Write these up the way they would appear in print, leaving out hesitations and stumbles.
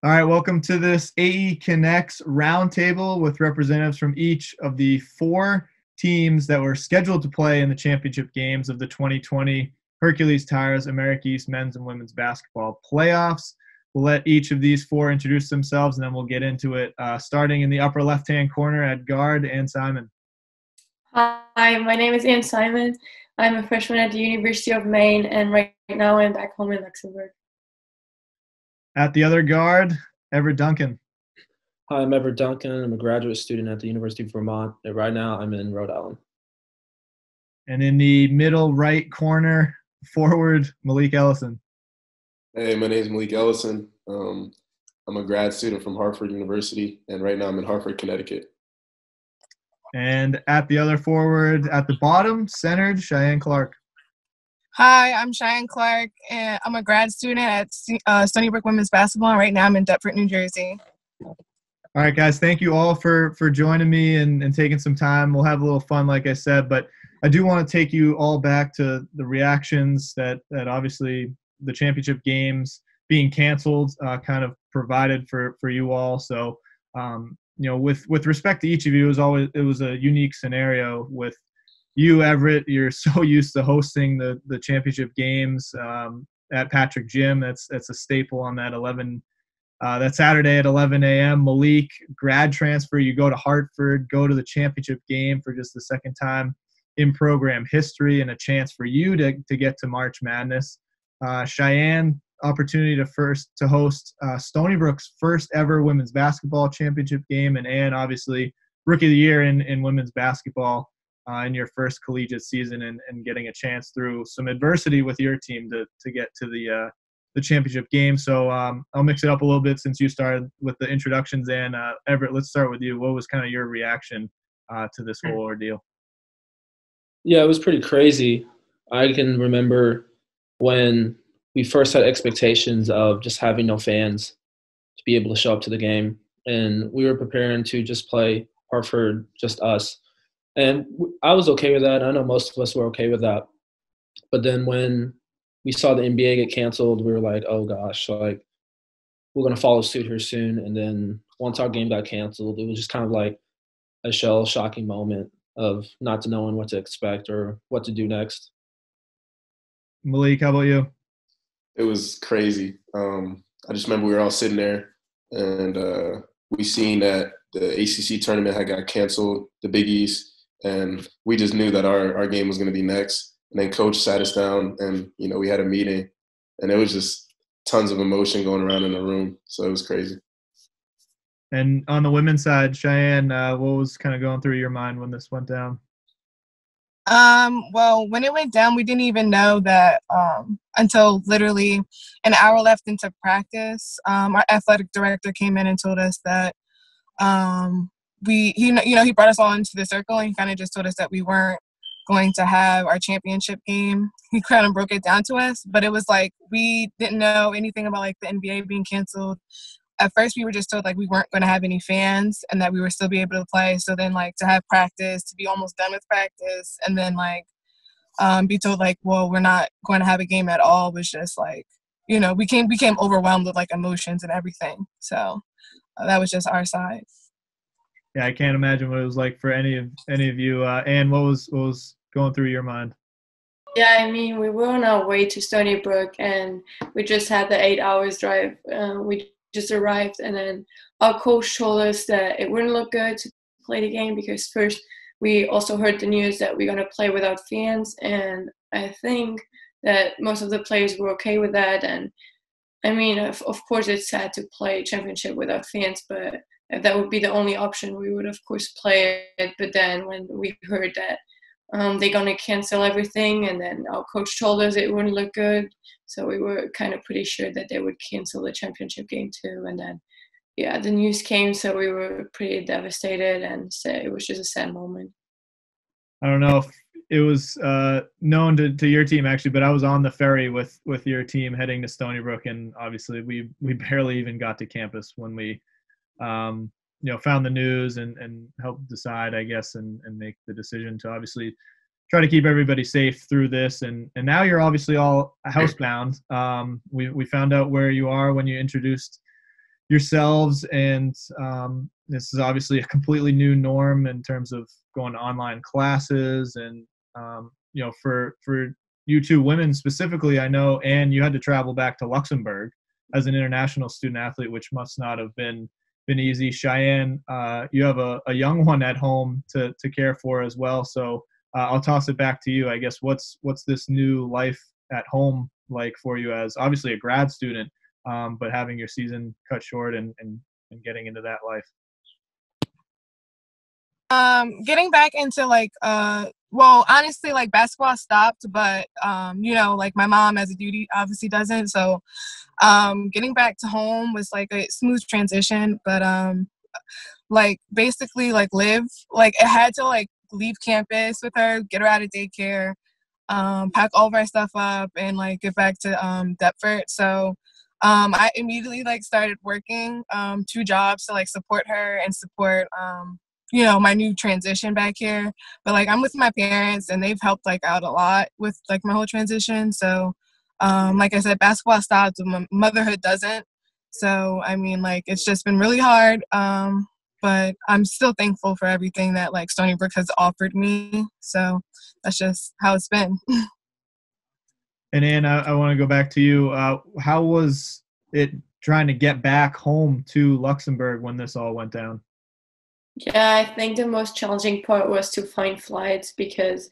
All right, welcome to this AE Connects roundtable with representatives from each of the four teams that were scheduled to play in the championship games of the 2020 Hercules Tires America East men's and women's basketball playoffs. We'll let each of these four introduce themselves, and then we'll get into it. Starting in the upper left-hand corner at guard, Ann Simon. Hi, my name is Ann Simon. I'm a freshman at the University of Maine, and right now I'm back home in Luxembourg. At the other guard, Everett Duncan. Hi, I'm Everett Duncan. I'm a graduate student at the University of Vermont, and right now I'm in Rhode Island. And in the middle right corner, forward, Malik Ellison. Hey, my name is Malik Ellison. I'm a grad student from Hartford University, and right now I'm in Hartford, Connecticut. And at the other forward, at the bottom, centered, Cheyenne Clark. Hi, I'm Cheyenne Clark, and I'm a grad student at Stony Brook Women's Basketball. Right now I'm in Deptford, New Jersey. All right, guys, thank you all for joining me and taking some time. We'll have a little fun, like I said, but I do want to take you all back to the reactions that obviously the championship games being canceled kind of provided for you all. So, with respect to each of you, it was a unique scenario with you, Everett. You're so used to hosting the championship games at Patrick Gym. That's a staple on that Saturday at 11 a.m. Malik, grad transfer. You go to Hartford, go to the championship game for just the second time in program history, and a chance for you to get to March Madness. Cheyenne, opportunity to host Stony Brook's first ever women's basketball championship game, and Ann, obviously rookie of the year in women's basketball. In your first collegiate season and getting a chance through some adversity with your team to get to the championship game. So I'll mix it up a little bit since you started with the introductions. And Everett, let's start with you. What was kind of your reaction to this whole ordeal? Yeah, it was pretty crazy. I can remember when we first had expectations of just having no fans to be able to show up to the game. And we were preparing to just play Hartford, just us. And I was okay with that. I know most of us were okay with that. But then when we saw the NBA get canceled, we were like, oh gosh, like we're going to follow suit here soon. And then once our game got canceled, it was just kind of like a shocking moment of not knowing what to expect or what to do next. Malik, how about you? It was crazy. I just remember we were all sitting there, and we seen that the ACC tournament had got canceled, the Big East, and we just knew that our game was going to be next. And then Coach sat us down, and we had a meeting, and it was just tons of emotion going around in the room. So it was crazy. And on the women's side, Cheyenne, what was kind of going through your mind when this went down? Well, when it went down, we didn't even know that until literally an hour left into practice. Our athletic director came in and told us that he brought us all into the circle, and he kind of just told us that we weren't going to have our championship game. He kind of broke it down to us, but it was like we didn't know anything about like the NBA being canceled. At first, we were just told like we weren't going to have any fans and that we would still be able to play. So then like to have practice, to be almost done with practice, and then like be told like, well, we're not going to have a game at all was just like, we became overwhelmed with like emotions and everything. So that was just our side. Yeah, I can't imagine what it was like for any of you. Ann, what was going through your mind? Yeah, I mean, we were on our way to Stony Brook, and we just had the 8 hours drive. We just arrived, and then our coach told us that it wouldn't look good to play the game because first we also heard the news that we're going to play without fans, and I think that most of the players were okay with that. And I mean, of course, it's sad to play championship without fans, but if that would be the only option, we would, of course, play it. But then when we heard that they're going to cancel everything, and then our coach told us it wouldn't look good, so we were kind of pretty sure that they would cancel the championship game too. And then, yeah, the news came, so we were pretty devastated, and so it was just a sad moment. I don't know if it was known to your team actually, but I was on the ferry with your team heading to Stony Brook, and obviously we barely even got to campus when we found the news and helped decide, I guess, and make the decision to obviously try to keep everybody safe through this. And now you're obviously all housebound. We found out where you are when you introduced yourselves, and this is obviously a completely new norm in terms of going to online classes, and for you two women specifically, I know, and you had to travel back to Luxembourg as an international student athlete, which must not have been easy. Cheyenne, you have a young one at home to care for as well. So I'll toss it back to you. I guess what's this new life at home like for you as obviously a grad student, but having your season cut short and getting into that life? Getting back into well, honestly, like basketball stopped, but like my mom as a duty obviously doesn't. So getting back to home was like a smooth transition, but basically live, I had to leave campus with her, get her out of daycare, pack all of our stuff up, and get back to Deptford. So I immediately started working 2 jobs to support her and support my new transition back here. But I'm with my parents, and they've helped out a lot with my whole transition. So like I said, basketball stopped, but motherhood doesn't. So I mean, it's just been really hard. But I'm still thankful for everything that Stony Brook has offered me. So that's just how it's been. And Ann, I want to go back to you. How was it trying to get back home to Luxembourg when this all went down? Yeah, I think the most challenging part was to find flights because,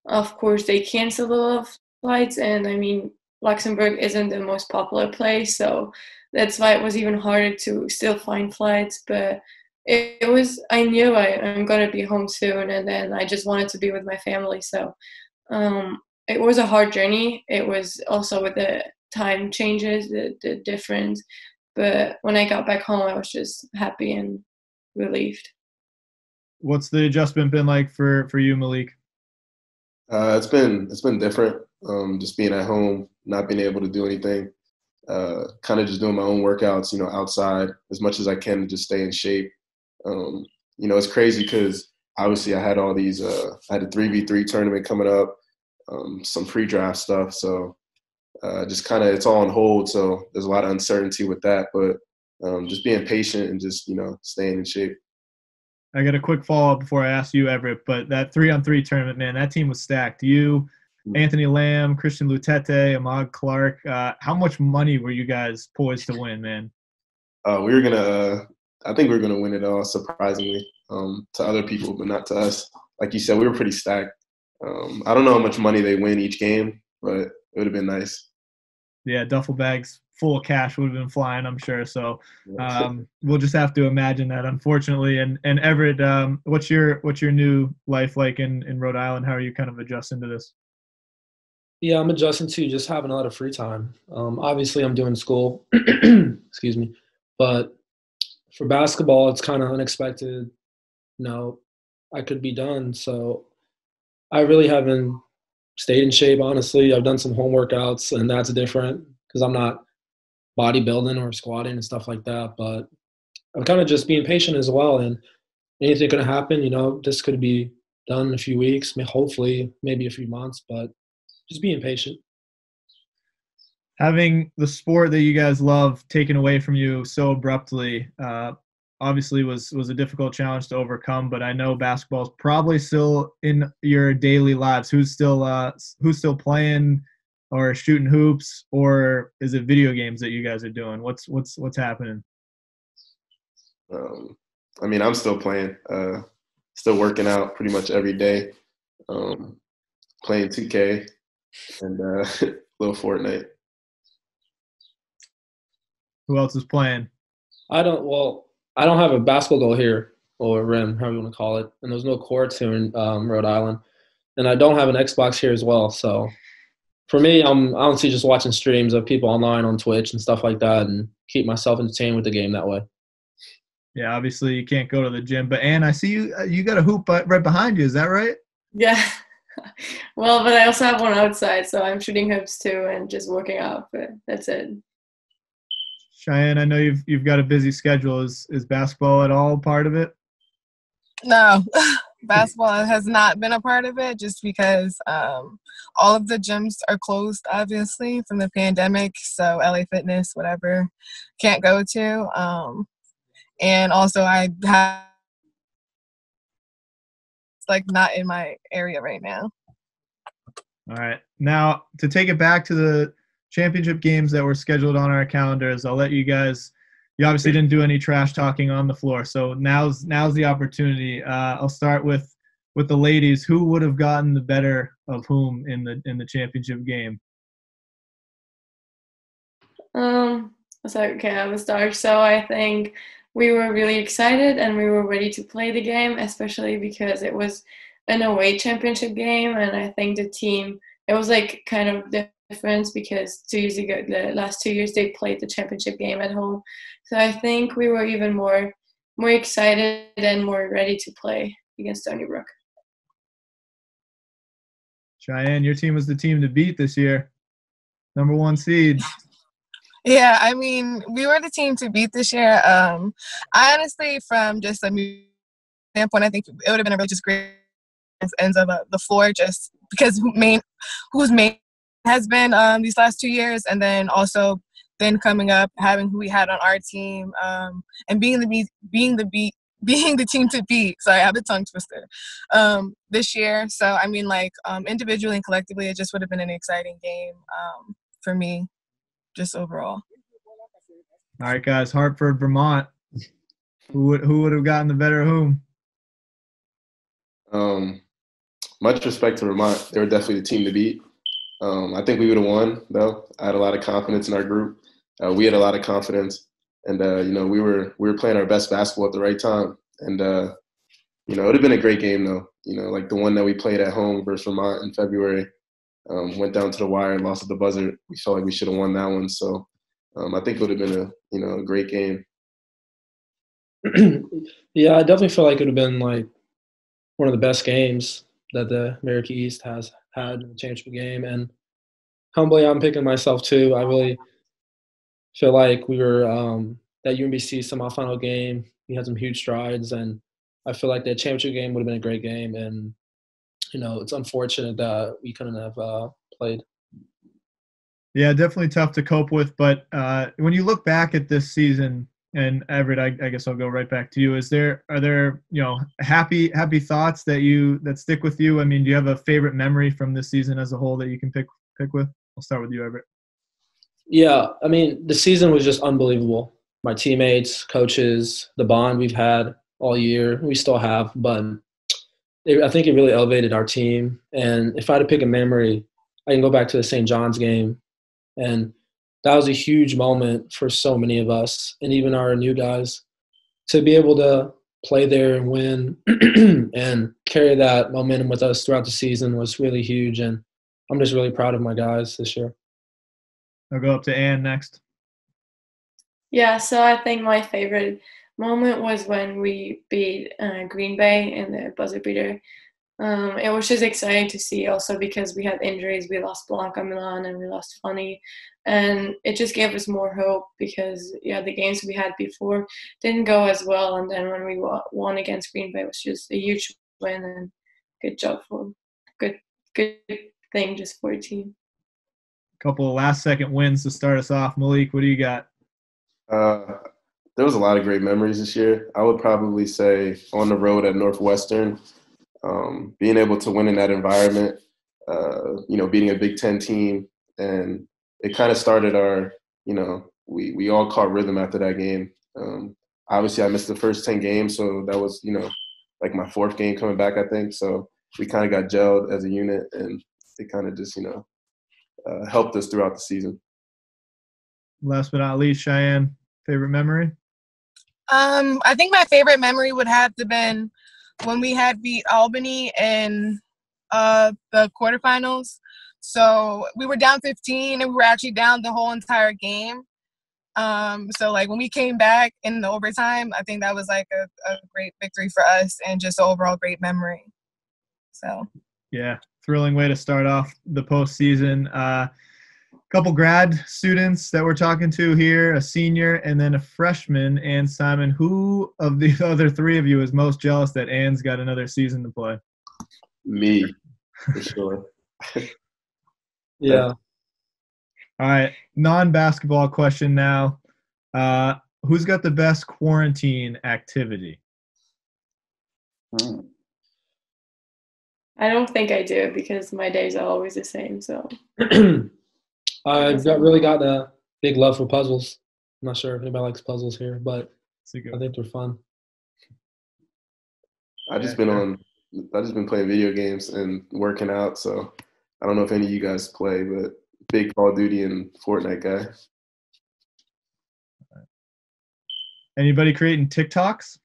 of course, they canceled a lot of flights. And I mean, Luxembourg isn't the most popular place. So that's why it was even harder to still find flights. But it was, I knew I'm going to be home soon. And then I just wanted to be with my family. So it was a hard journey. It was also with the time changes, the difference. But when I got back home, I was just happy and relieved. What's the adjustment been like for you, Malik? It's been different. Just being at home, not being able to do anything, kind of just doing my own workouts, outside as much as I can to just stay in shape. It's crazy because obviously I had all these, I had a 3v3 tournament coming up, some pre-draft stuff. So just kind of, it's all on hold. So there's a lot of uncertainty with that, but just being patient and just, staying in shape. I got a quick follow-up before I ask you, Everett, but that 3-on-3 tournament, man, that team was stacked. You, Anthony Lamb, Christian Lutete, Ahmad Clark. How much money were you guys poised to win, man? I think we were going to win it all, surprisingly, to other people, but not to us. Like you said, we were pretty stacked. I don't know how much money they win each game, but it would have been nice. Yeah, duffel bags full of cash would have been flying, I'm sure. So we'll just have to imagine that, unfortunately. And Everett, what's your new life like in Rhode Island? How are you kind of adjusting to this? Yeah, I'm adjusting to just having a lot of free time. Obviously, I'm doing school, excuse me, but for basketball, it's kind of unexpected. I could be done. So I really haven't stayed in shape, honestly. I've done some home workouts, and that's different because I'm not bodybuilding or squatting and stuff like that. But I'm kind of just being patient as well. And anything could happen. This could be done in a few weeks, hopefully, maybe a few months, but just being patient. Having the sport that you guys love taken away from you so abruptly, obviously was a difficult challenge to overcome, but I know basketball is probably still in your daily lives. Who's still playing or shooting hoops, or is it video games that you guys are doing? What's happening? I'm still playing, still working out pretty much every day, playing 2K and little Fortnite. Who else is playing? I don't have a basketball goal here, or rim, however you want to call it. And there's no courts here in Rhode Island. And I don't have an Xbox here as well. So for me, I'm honestly just watching streams of people online on Twitch and stuff like that and keep myself entertained with the game that way. Yeah, obviously you can't go to the gym. But, Ann, I see you got a hoop right behind you. Is that right? Yeah. Well, but I also have one outside, so I'm shooting hoops too and just working out, but that's it. Cheyenne, I know you've got a busy schedule. Is basketball at all part of it? No. basketball has not been a part of it just because all of the gyms are closed, obviously, from the pandemic. So LA Fitness, whatever, can't go to. And also I have, like, not in my area right now. All right. Now, to take it back to the championship games that were scheduled on our calendars, I'll let you guys – you obviously didn't do any trash talking on the floor, so now's the opportunity. I'll start with the ladies. Who would have gotten the better of whom in the championship game? Okay, I will start. So I think we were really excited and we were ready to play the game, especially because it was an away championship game, and I think the team, it was like kind of different because 2 years ago, the last 2 years, they played the championship game at home. So I think we were even more excited and more ready to play against Stony Brook. Cheyenne, your team was the team to beat this year. Number 1 seeds. Yeah, I mean, we were the team to beat this year. I honestly, from just a standpoint, I think it would have been a really just great ends of the floor, just because whose main has been these last 2 years, and then also then coming up, having who we had on our team, and being the team to beat. Sorry, I have a tongue twister. This year, so I mean, like, individually and collectively, it just would have been an exciting game for me, just overall. All right, guys. Hartford, Vermont. Who would have gotten the better of whom? Much respect to Vermont. They were definitely the team to beat. I think we would have won, though. I had a lot of confidence in our group. We had a lot of confidence, and we were playing our best basketball at the right time. And it would have been a great game, though. Like the one that we played at home versus Vermont in February, went down to the wire and lost at the buzzer. We felt like we should have won that one. So I think it would have been a great game. Yeah, I definitely feel like it would have been like one of the best games that the America East has had in the championship game. And humbly, I'm picking myself too. I really feel like we were that UMBC semifinal game. We had some huge strides, and I feel like that championship game would have been a great game. And it's unfortunate that we couldn't have played. Yeah, definitely tough to cope with. But when you look back at this season, and Everett, I guess I'll go right back to you. Are there happy thoughts that stick with you? I mean, do you have a favorite memory from this season as a whole that you can pick with? I'll start with you, Everett. Yeah, I mean, the season was just unbelievable. My teammates, coaches, the bond we've had all year, we still have, but I think it really elevated our team. And if I had to pick a memory, I can go back to the St. John's game. And that was a huge moment for so many of us, and even our new guys, to be able to play there and win and carry that momentum with us throughout the season was really huge. And I'm just really proud of my guys this year. I'll go up to Ann next. Yeah, so I think my favorite moment was when we beat Green Bay in the buzzer beater. It was just exciting to see, also because we had injuries. We lost Blanca Milan and we lost Funny, and it just gave us more hope because the games we had before didn't go as well, and then when we won against Green Bay, it was just a huge win, and good job for good thing just for your team. Couple of last-second wins to start us off. Malik, what do you got? There was a lot of great memories this year. I would probably say on the road at Northwestern, being able to win in that environment, beating a Big Ten team, and it kind of started our, we all caught rhythm after that game. Obviously, I missed the first 10 games, so that was, like my 4th game coming back, I think. So we kind of got gelled as a unit, and it kind of just, helped us throughout the season. Last but not least, Cheyenne, favorite memory? I think my favorite memory would have to been when we had beat Albany in the quarterfinals. So we were down 15, and we were actually down the whole entire game. So like when we came back in the overtime, I think that was like a great victory for us and just an overall great memory. So yeah, thrilling way to start off the postseason. couple grad students that we're talking to here, a senior and then a freshman. And Simon, who of the other three of you is most jealous that Ann's got another season to play? Me, for sure. Yeah. All right, non-basketball question now. Who's got the best quarantine activity? I don't think I do because my days are always the same. So I've really got a big love for puzzles. I'm not sure if anybody likes puzzles here, but I think they're fun. I just been playing video games and working out, so I don't know if any of you guys play, but big Call of Duty and Fortnite guy. Anybody creating TikToks?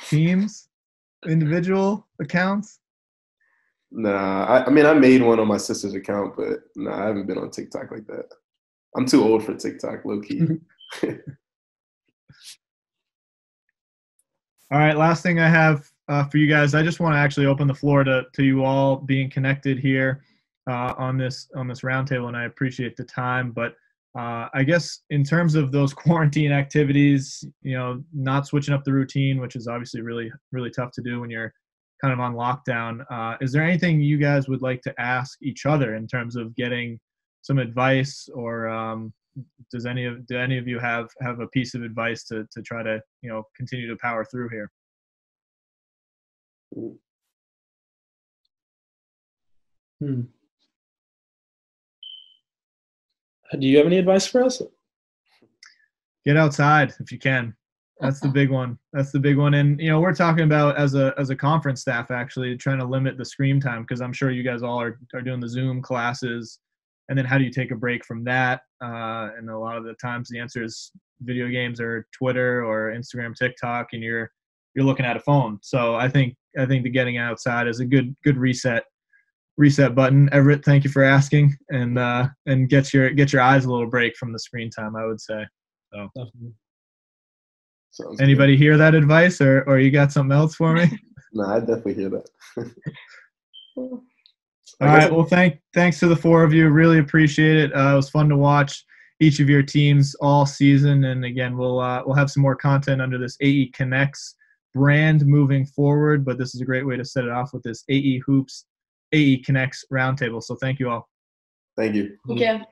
Teams? Individual accounts? Nah, I mean, I made one on my sister's account, but nah, I haven't been on TikTok like that. I'm too old for TikTok, low key. All right, last thing I have for you guys, I just want to actually open the floor to you all being connected here on this roundtable, and I appreciate the time. But I guess in terms of those quarantine activities, not switching up the routine, which is obviously really, really tough to do when you're kind of on lockdown. Is there anything you guys would like to ask each other in terms of getting some advice, or do any of you have a piece of advice to try to continue to power through here? Do you have any advice for us? Get outside if you can. That's the big one. And we're talking about as a conference staff actually trying to limit the screen time, because I'm sure you guys all are doing the Zoom classes. And then how do you take a break from that? And a lot of the times the answer is video games or Twitter or Instagram, TikTok, and you're looking at a phone. So I think the getting outside is a good reset button. Everett, thank you for asking, and get your eyes a little break from the screen time, I would say. So anybody hear that advice, or you got something else for me? No, I definitely hear that. All right. Well, thanks to the four of you. Really appreciate it. It was fun to watch each of your teams all season. And again, we'll have some more content under this AE Connects brand moving forward. But this is a great way to set it off with this AE Hoops, AE Connects roundtable. So thank you all. Thank you. Yeah.